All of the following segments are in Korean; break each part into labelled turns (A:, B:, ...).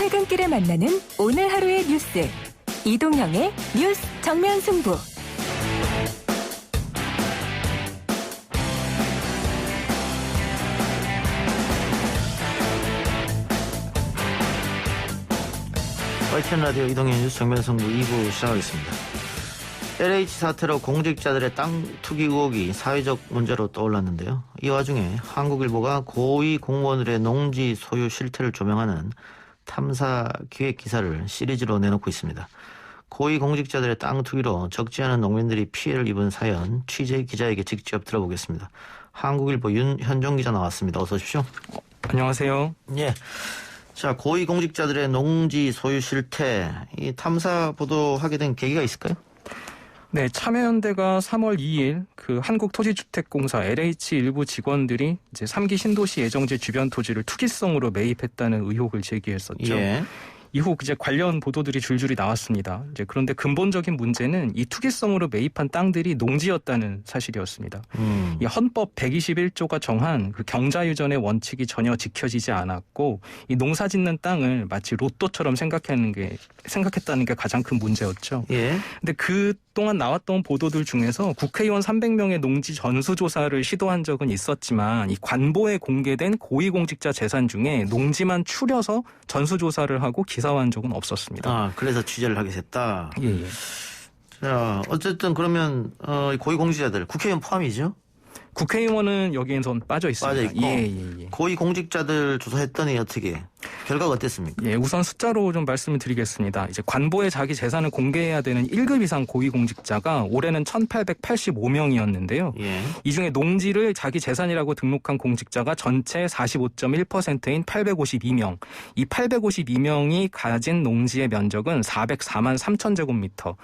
A: 퇴근길에 만나는 오늘 하루의 뉴스. 이동형의 뉴스 정면 승부.
B: YTN 라디오 이동형 뉴스 정면 승부 2부 시작하겠습니다. LH 사태로 공직자들의 땅 투기 의혹이 사회적 문제로 떠올랐는데요. 이 와중에 한국일보가 고위 공무원들의 농지 소유 실태를 조명하는 탐사 기획 기사를 시리즈로 내놓고 있습니다. 고위 공직자들의 땅 투기로 적지 않은 농민들이 피해를 입은 사연 취재 기자에게 직접 들어보겠습니다. 한국일보 윤현종 기자 나왔습니다. 어서 오십시오.
C: 안녕하세요.
B: 예. 자, 고위 공직자들의 농지 소유 실태, 이 탐사 보도하게 된 계기가 있을까요?
C: 네, 참여연대가 3월 2일 그 한국토지주택공사 LH 일부 직원들이 이제 3기 신도시 예정지 주변 토지를 투기성으로 매입했다는 의혹을 제기했었죠. 예. 이후 이제 관련 보도들이 줄줄이 나왔습니다. 이제 그런데 근본적인 문제는 이 투기성으로 매입한 땅들이 농지였다는 사실이었습니다. 이 헌법 121조가 정한 그 경자유전의 원칙이 전혀 지켜지지 않았고 이 농사짓는 땅을 마치 로또처럼 생각했다는 게 가장 큰 문제였죠. 예. 근데 그 동안 나왔던 보도들 중에서 국회의원 300명의 농지 전수조사를 시도한 적은 있었지만 이 관보에 공개된 고위공직자 재산 중에 농지만 추려서 전수조사를 하고 기사화한 적은 없었습니다.
B: 아, 그래서 취재를 하게 됐다.
C: 예.
B: 자, 어쨌든 그러면 고위공직자들 국회의원 포함이죠?
C: 국회의원은 여기에선 빠져 있습니다.
B: 빠져 있고
C: 예.
B: 고위공직자들 조사했더니 어떻게 결과가 어땠습니까?
C: 예, 우선 숫자로 좀 말씀을 드리겠습니다. 이제 관보에 자기 재산을 공개해야 되는 1급 이상 고위공직자가 올해는 1,885명이었는데요. 예. 이 중에 농지를 자기 재산이라고 등록한 공직자가 전체 45.1%인 852명. 이 852명이 가진 농지의 면적은 404만 3천 제곱미터,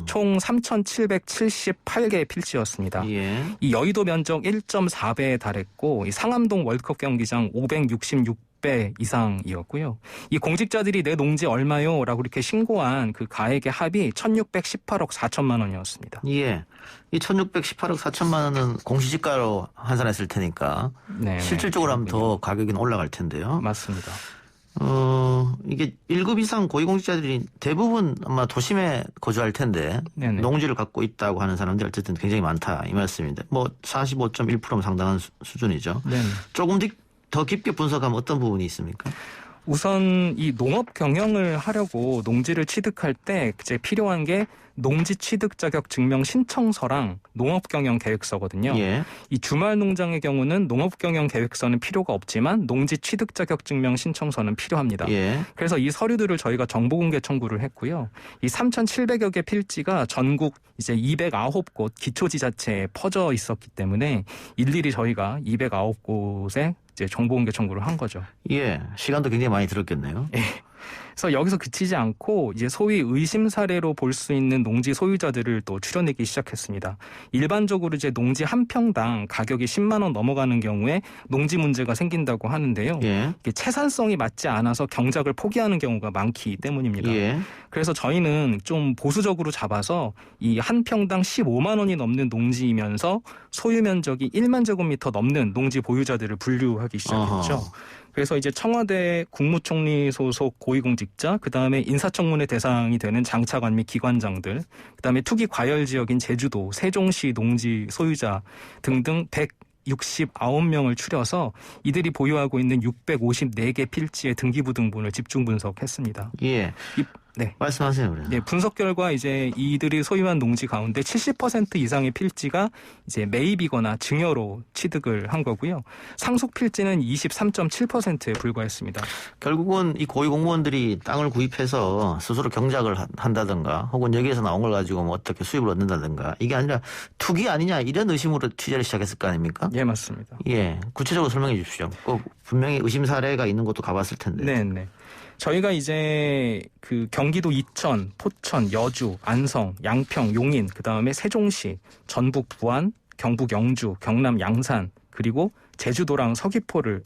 C: 총 3,778개의 필지였습니다. 예. 이 여의도 면적 1.4배에 달했고 이 상암동 월드컵 경기장 566배 이상이었고요. 이 공직자들이 내 농지 얼마요? 라고 이렇게 신고한 그 가액의 합이 1,618억 4천만 원이었습니다.
B: 예. 이 1,618억 4천만 원은 공시지가로 환산했을 테니까 네네. 실질적으로 하면 더 가격이 올라갈 텐데요.
C: 맞습니다.
B: 이게 1급 이상 고위공직자들이 대부분 아마 도심에 거주할 텐데 네네. 농지를 갖고 있다고 하는 사람들이 어쨌든 굉장히 많다 이 말씀인데 뭐 45.1%면 상당한 수준이죠. 네네. 조금 더 깊게 분석하면 어떤 부분이 있습니까?
C: 우선 이 농업 경영을 하려고 농지를 취득할 때 이제 필요한 게 농지 취득 자격 증명 신청서랑 농업 경영 계획서거든요. 예. 이 주말 농장의 경우는 농업 경영 계획서는 필요가 없지만 농지 취득 자격 증명 신청서는 필요합니다. 예. 그래서 이 서류들을 저희가 정보 공개 청구를 했고요. 이 3,700여 개 필지가 전국 이제 209곳 기초지자체에 퍼져 있었기 때문에 일일이 저희가 209곳에 이제 정보 공개 청구를 한 거죠.
B: 예, 시간도 굉장히 많이 들었겠네요.
C: 예. 그래서 여기서 그치지 않고 이제 소위 의심 사례로 볼 수 있는 농지 소유자들을 또 추려내기 시작했습니다. 일반적으로 이제 농지 한 평당 가격이 10만 원 넘어가는 경우에 농지 문제가 생긴다고 하는데요. 예. 이게 채산성이 맞지 않아서 경작을 포기하는 경우가 많기 때문입니다. 예. 그래서 저희는 좀 보수적으로 잡아서 이 한 평당 15만 원이 넘는 농지이면서 소유 면적이 1만 제곱미터 넘는 농지 보유자들을 분류하기 시작했죠. 어허. 그래서 이제 청와대 국무총리 소속 고위공직자, 그다음에 인사청문회 대상이 되는 장차관 및 기관장들, 그다음에 투기 과열 지역인 제주도, 세종시 농지 소유자 등등 169명을 추려서 이들이 보유하고 있는 654개 필지의 등기부 등본을 집중 분석했습니다.
B: 예. 네. 말씀하세요. 그래요.
C: 네, 분석 결과 이제 이들이 소유한 농지 가운데 70% 이상의 필지가 이제 매입이거나 증여로 취득을 한 거고요. 상속 필지는 23.7%에 불과했습니다.
B: 결국은 이 고위 공무원들이 땅을 구입해서 스스로 경작을 한다든가 혹은 여기에서 나온 걸 가지고 뭐 어떻게 수입을 얻는다든가 이게 아니라 투기 아니냐 이런 의심으로 취재를 시작했을 거 아닙니까?
C: 예, 맞습니다.
B: 예, 구체적으로 설명해 주십시오. 꼭 분명히 의심 사례가 있는 것도 가봤을 텐데.
C: 네. 저희가 이제 그 경기도 이천, 포천, 여주, 안성, 양평, 용인, 그다음에 세종시, 전북 부안, 경북 영주, 경남 양산, 그리고 제주랑 서귀포를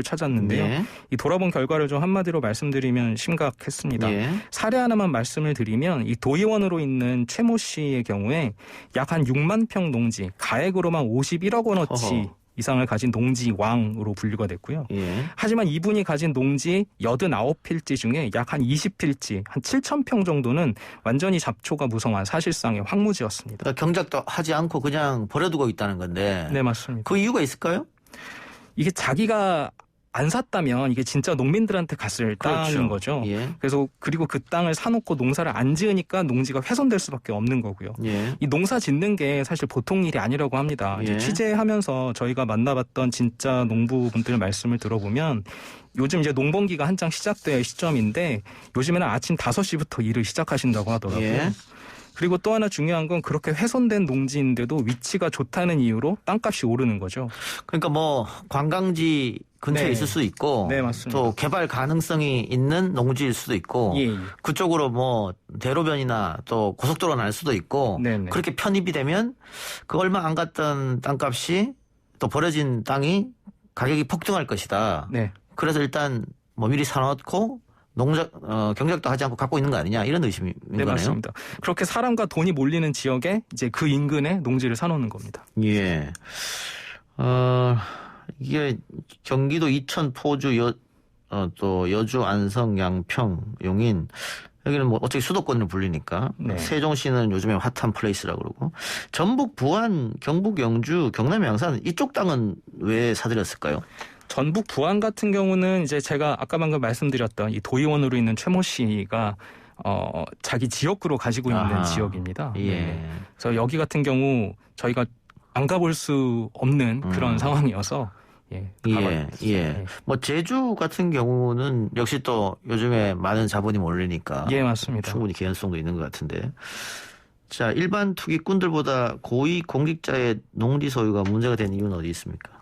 C: 찾았는데요. 예. 이 돌아본 결과를 좀 한마디로 말씀드리면 심각했습니다. 예. 사례 하나만 말씀을 드리면 이 도의원으로 있는 최모 씨의 경우에 약 한 6만 평 농지 가액으로만 51억 원어치 이상을 가진 농지왕으로 분류가 됐고요.
B: 예.
C: 하지만 이분이 가진 농지 89필지 중에 약 한 20필지, 한 7,000평 정도는 완전히 잡초가 무성한 사실상의 황무지였습니다.
B: 그러니까 경작도 하지 않고 그냥 버려두고 있다는 건데.
C: 네, 맞습니다.
B: 그 이유가 있을까요?
C: 이게 자기가 안 샀다면 이게 진짜 농민들한테 갔을
B: 그렇죠.
C: 땅인 거죠.
B: 예.
C: 그래서 그리고 그 땅을 사놓고 농사를 안 지으니까 농지가 훼손될 수밖에 없는 거고요.
B: 예.
C: 이 농사 짓는 게 사실 보통 일이 아니라고 합니다. 이제
B: 예.
C: 취재하면서 저희가 만나봤던 진짜 농부분들 말씀을 들어보면 요즘 이제 농번기가 한창 시작될 시점인데 요즘에는 아침 5시부터 일을 시작하신다고 하더라고요.
B: 예.
C: 그리고 또 하나 중요한 건 그렇게 훼손된 농지인데도 위치가 좋다는 이유로 땅값이 오르는 거죠.
B: 그러니까 뭐 관광지 근처에
C: 네.
B: 있을 수도 있고
C: 네, 맞습니다.
B: 또 개발 가능성이 있는 농지일 수도 있고
C: 예, 예.
B: 그쪽으로 뭐 대로변이나 또 고속도로가 날 수도 있고
C: 네네.
B: 그렇게 편입이 되면 그 얼마 안 갔던 땅값이 또 버려진 땅이 가격이 폭등할 것이다.
C: 네.
B: 그래서 일단 뭐 미리 사놓고 경작도 하지 않고 갖고 있는 거 아니냐 이런 의심인
C: 네,
B: 거네요.
C: 맞습니다. 그렇게 사람과 돈이 몰리는 지역에 이제 그 인근에 농지를 사놓는 겁니다.
B: 예. 이게 경기도 이천, 포주, 또 여주, 안성, 양평, 용인 여기는 뭐 어차피 수도권으로 불리니까
C: 네.
B: 세종시는 요즘에 핫한 플레이스라고 그러고 전북, 부안, 경북, 영주, 경남, 양산 이쪽 땅은 왜 사들였을까요?
C: 전북 부안 같은 경우는 이제 제가 아까 방금 말씀드렸던 이 도의원으로 있는 최모 씨가 자기 지역구로 가지고 있는
B: 아하.
C: 지역입니다.
B: 예.
C: 네. 그래서 여기 같은 경우 저희가 안 가볼 수 없는 그런 상황이어서 예.
B: 예, 예.
C: 네.
B: 뭐 제주 같은 경우는 역시 또 요즘에 많은 자본이 몰리니까
C: 예, 맞습니다.
B: 충분히 개연성도 있는 것 같은데. 자, 일반 투기꾼들보다 고위 공직자의 농지 소유가 문제가 된 이유는 어디 있습니까?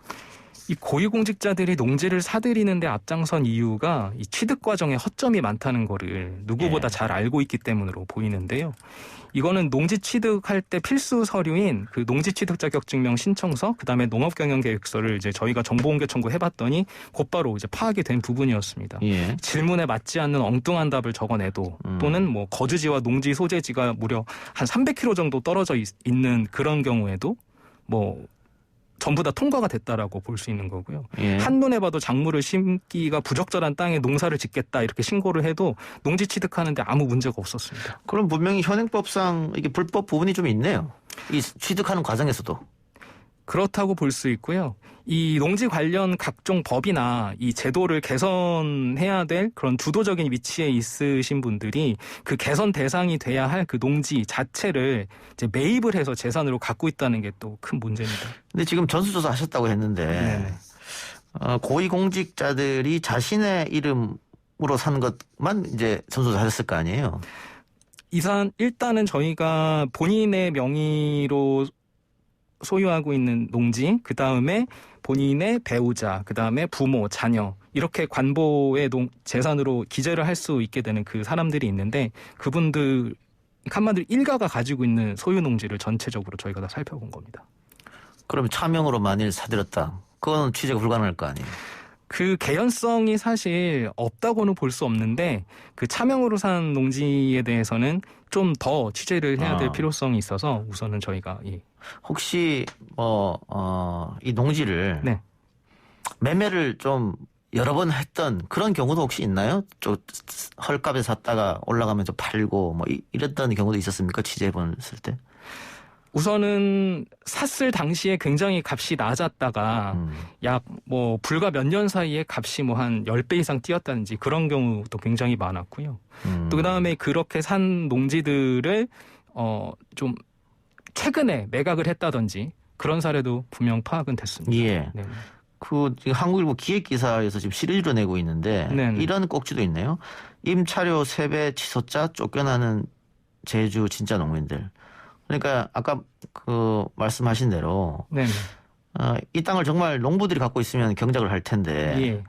C: 이 고위공직자들이 농지를 사들이는데 앞장선 이유가 이 취득 과정에 허점이 많다는 거를 누구보다
B: 예.
C: 잘 알고 있기 때문으로 보이는데요. 이거는 농지 취득할 때 필수 서류인 그 농지 취득 자격 증명 신청서, 그다음에 농업 경영 계획서를 이제 저희가 정보 공개 청구해 봤더니 곧바로 이제 파악이 된 부분이었습니다.
B: 예.
C: 질문에 맞지 않는 엉뚱한 답을 적어내도 또는 뭐 거주지와 농지 소재지가 무려 한 300km 정도 떨어져 있는 그런 경우에도 뭐 전부 다 통과가 됐다라고 볼 수 있는 거고요.
B: 예.
C: 한눈에 봐도 작물을 심기가 부적절한 땅에 농사를 짓겠다 이렇게 신고를 해도 농지 취득하는데 아무 문제가 없었습니다.
B: 그럼 분명히 현행법상 이게 불법 부분이 좀 있네요. 이 취득하는 과정에서도.
C: 그렇다고 볼 수 있고요. 이 농지 관련 각종 법이나 이 제도를 개선해야 될 그런 주도적인 위치에 있으신 분들이 그 개선 대상이 돼야 할 그 농지 자체를 이제 매입을 해서 재산으로 갖고 있다는 게 또 큰 문제입니다.
B: 근데 지금 전수조사 하셨다고 했는데
C: 네네.
B: 고위공직자들이 자신의 이름으로 산 것만 이제 전수조사 하셨을 거 아니에요?
C: 일단은 저희가 본인의 명의로 소유하고 있는 농지, 그 다음에 본인의 배우자, 그 다음에 부모, 자녀 이렇게 관보의 재산으로 기재를 할 수 있게 되는 그 사람들이 있는데 그분들 한마디로 일가가 가지고 있는 소유 농지를 전체적으로 저희가 다 살펴본 겁니다.
B: 그러면 차명으로 만일 사들였다. 그건 취재가 불가능할 거 아니에요?
C: 그 개연성이 사실 없다고는 볼 수 없는데 그 차명으로 산 농지에 대해서는 좀 더 취재를 해야 될 필요성이 있어서 우선은 저희가
B: 혹시 이 농지를
C: 네.
B: 매매를 좀 여러 번 했던 그런 경우도 혹시 있나요? 좀 헐값에 샀다가 올라가면 좀 팔고 뭐 이랬던 경우도 있었습니까? 취재해봤을 때?
C: 우선은 샀을 당시에 굉장히 값이 낮았다가 약 뭐 불과 몇 년 사이에 값이 뭐 한 10배 이상 뛰었다든지 그런 경우도 굉장히 많았고요. 또 그다음에 그렇게 산 농지들을 좀 최근에 매각을 했다든지 그런 사례도 분명 파악은 됐습니다.
B: 예.
C: 네.
B: 지금 한국일보 기획기사에서 지금 시리즈로 내고 있는데
C: 네네.
B: 이런 꼭지도 있네요. 임차료 세배 취소자 쫓겨나는 제주 진짜 농민들. 그러니까 아까 그 말씀하신 대로
C: 네.
B: 이 땅을 정말 농부들이 갖고 있으면 경작을 할 텐데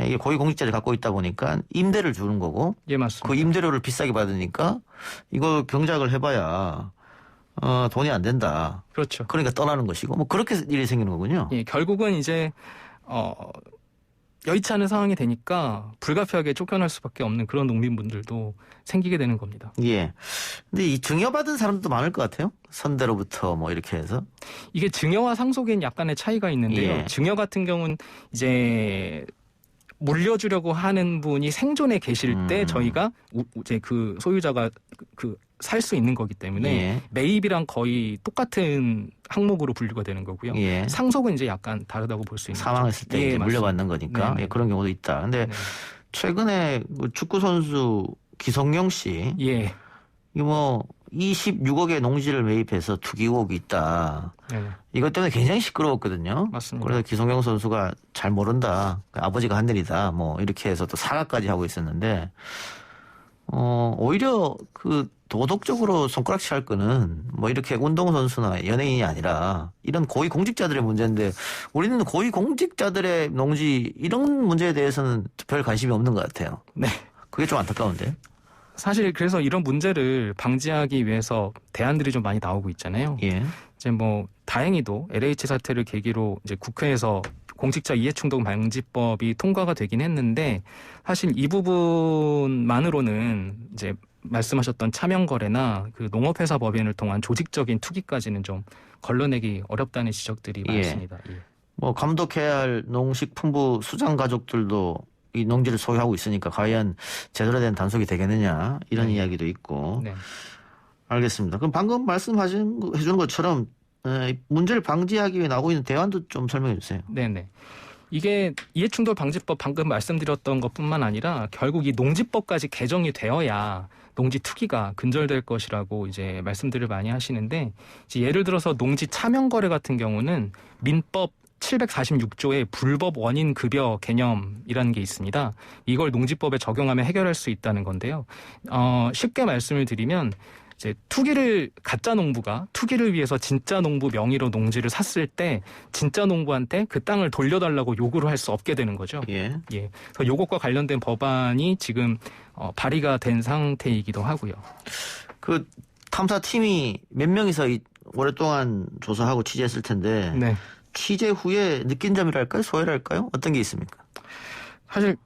B: 이게 고위공직자들이 갖고 있다 보니까 임대를 주는 거고
C: 예, 맞습니다.
B: 그 임대료를 비싸게 받으니까 이거 경작을 해봐야 돈이 안 된다.
C: 그렇죠.
B: 그러니까 떠나는 것이고 뭐 그렇게 일이 생기는 거군요.
C: 예, 결국은 이제 여의치 않은 상황이 되니까 불가피하게 쫓겨날 수밖에 없는 그런 농민분들도 생기게 되는 겁니다.
B: 예. 근데 이 증여받은 사람도 많을 것 같아요. 선대로부터 뭐 이렇게 해서.
C: 이게 증여와 상속엔 약간의 차이가 있는데요.
B: 예.
C: 증여 같은 경우는 이제 물려주려고 하는 분이 생존에 계실 때 저희가 이제 그 소유자가 살 수 있는 거기 때문에
B: 예.
C: 매입이랑 거의 똑같은 항목으로 분류가 되는 거고요.
B: 예.
C: 상속은 이제 약간 다르다고 볼 수 있는
B: 사망했을 때
C: 예,
B: 이제
C: 맞습니다.
B: 물려받는 거니까
C: 네.
B: 예, 그런 경우도 있다. 근데
C: 네.
B: 최근에 그 축구 선수 기성용 씨,
C: 예.
B: 이거 뭐 26억의 농지를 매입해서 투기 의혹이 있다.
C: 네.
B: 이것 때문에 굉장히 시끄러웠거든요.
C: 맞습니다.
B: 그래서 기성용 선수가 잘 모른다. 아버지가 한 일이다. 뭐 이렇게 해서 또 사과까지 하고 있었는데, 오히려 그 도덕적으로 손가락질 할 거는 뭐 이렇게 운동선수나 연예인이 아니라 이런 고위공직자들의 문제인데, 우리는 고위공직자들의 농지 이런 문제에 대해서는 별 관심이 없는 것 같아요.
C: 네.
B: 그게 좀 안타까운데.
C: 사실 그래서 이런 문제를 방지하기 위해서 대안들이 좀 많이 나오고 있잖아요.
B: 예. 이제
C: 뭐 다행히도 LH 사태를 계기로 이제 국회에서 공직자 이해충돌 방지법이 통과가 되긴 했는데, 사실 이 부분만으로는 이제 말씀하셨던 차명거래나 그 농업회사 법인을 통한 조직적인 투기까지는 좀 걸러내기 어렵다는 지적들이
B: 예.
C: 많습니다. 예.
B: 뭐 감독해야 할 농식품부 수장 가족들도 이 농지를 소유하고 있으니까 과연 제대로 된 단속이 되겠느냐 이런
C: 네.
B: 이야기도 있고.
C: 네.
B: 알겠습니다. 그럼 방금 해준 것처럼 문제를 방지하기 위해 나오고 있는 대안도 좀 설명해 주세요.
C: 네네. 이게 이해충돌 방지법 방금 말씀드렸던 것뿐만 아니라 결국 이 농지법까지 개정이 되어야 농지 투기가 근절될 것이라고 이제 말씀들을 많이 하시는데, 이제 예를 들어서 농지 차명거래 같은 경우는 민법 746조의 불법 원인 급여 개념이라는 게 있습니다. 이걸 농지법에 적용하면 해결할 수 있다는 건데요. 쉽게 말씀을 드리면 이제 가짜 농부가 투기를 위해서 진짜 농부 명의로 농지를 샀을 때 진짜 농부한테 그 땅을 돌려달라고 요구를 할 수 없게 되는 거죠.
B: 예.
C: 예. 그래서 요것과 관련된 법안이 지금 발의가 된 상태이기도 하고요.
B: 그 탐사팀이 몇 명이서 오랫동안 조사하고 취재했을 텐데
C: 네.
B: 취재 후에 느낀 점이랄까요? 소회랄까요? 어떤 게 있습니까?
C: 사실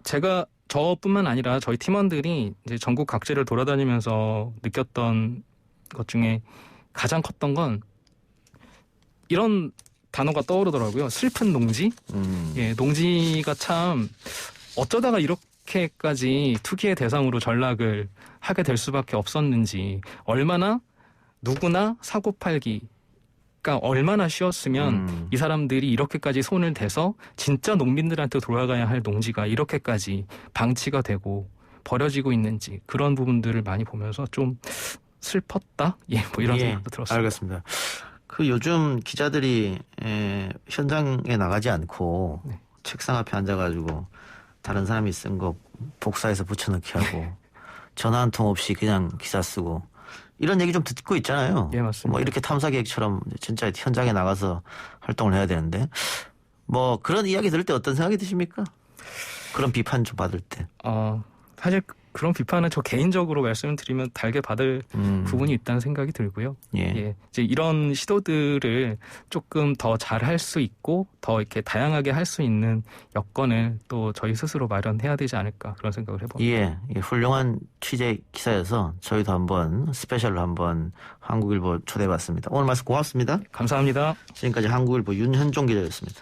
C: 저뿐만 아니라 저희 팀원들이 이제 전국 각지를 돌아다니면서 느꼈던 것 중에 가장 컸던 건 이런 단어가 떠오르더라고요. 슬픈 농지. 예, 농지가 참 어쩌다가 이렇게까지 투기의 대상으로 전락을 하게 될 수밖에 없었는지, 얼마나 누구나 사고 팔기가 얼마나 쉬웠으면 이 사람들이 이렇게까지 손을 대서 진짜 농민들한테 돌아가야 할 농지가 이렇게까지 방치가 되고 버려지고 있는지, 그런 부분들을 많이 보면서 좀 슬펐다? 예, 뭐 이런 생각도 들었습니다.
B: 알겠습니다. 그 요즘 기자들이 현장에 나가지 않고
C: 네.
B: 책상 앞에 앉아가지고 다른 사람이 쓴 거 복사해서 붙여넣기 하고 전화 한 통 없이 그냥 기사 쓰고 이런 얘기 좀 듣고 있잖아요.
C: 예, 맞습니다.
B: 뭐 이렇게 탐사 계획처럼 진짜 현장에 나가서 활동을 해야 되는데, 뭐 그런 이야기 들을 때 어떤 생각이 드십니까? 그런 비판 좀 받을 때.
C: 사실 그런 비판은 저 개인적으로 말씀을 드리면 달게 받을 부분이 있다는 생각이 들고요.
B: 예.
C: 이제 이런 시도들을 조금 더 잘 할 수 있고 더 이렇게 다양하게 할 수 있는 여건을 또 저희 스스로 마련해야 되지 않을까, 그런 생각을 해봅니다.
B: 예, 훌륭한 취재 기사여서 저희도 한번 스페셜로 한번 한국일보 초대해봤습니다. 오늘 말씀 고맙습니다.
C: 감사합니다.
B: 지금까지 한국일보 윤현종 기자였습니다.